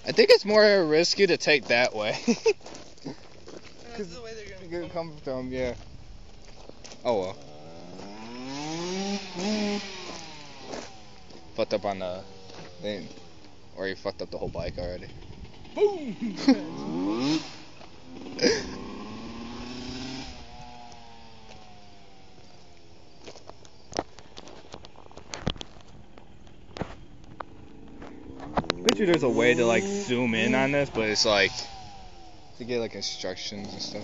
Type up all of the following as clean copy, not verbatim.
I think it's more risky to take that way. That's the way they're gonna come from, yeah. Oh well. Fucked up on the thing. Or you fucked up the whole bike already. Boom! Bet you there's a way to like zoom in on this, but it's like to get like instructions and stuff.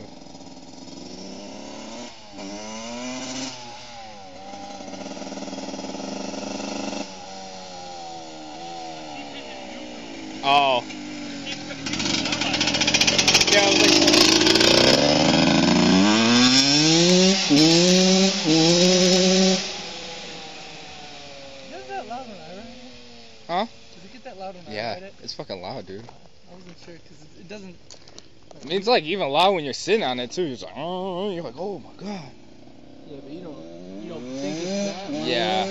Oh. Yeah, I was like. Is that loud when I ride it? Huh? Does it get that loud when I Yeah, ride it? it's fucking loud, dude. I wasn't sure because it doesn't. I mean, it's like even loud when you're sitting on it too. You're just like, oh, you're like, oh my god. Yeah, but you don't think it's that loud. Yeah.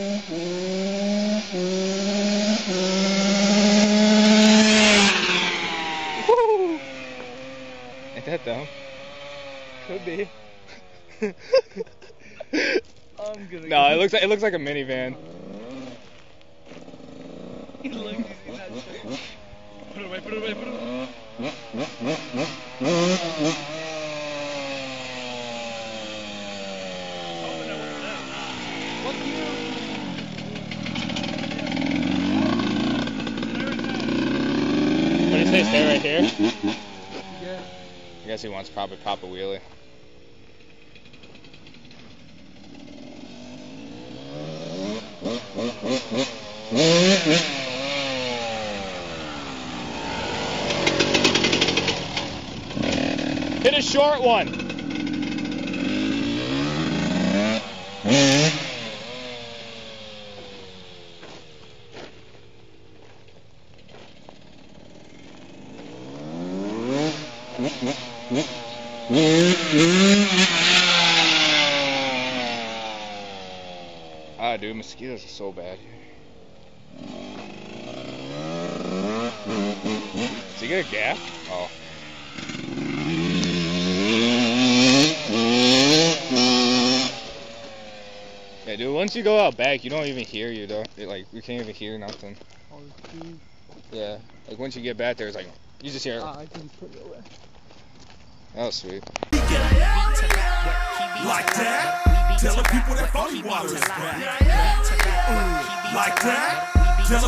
Woo! Ain't that dumb? Could be. I'm gonna. No, it looks like a minivan. Look, he's in that shirt. Put it away, put it away, put it away. What do you say, stay right here? Yeah. I guess he wants to probably pop a wheelie. Hit a short one. Ah, dude, mosquitoes are so bad here. Did you get a gap? Oh. Yeah, dude, once you go out back, you don't even hear you, though. Like, you can't even hear nothing. Yeah, like, once you get back there, it's like, you just hear it. I can put it away. That was sweet. Like that? Tell the people that phony water is back. Like that? Tell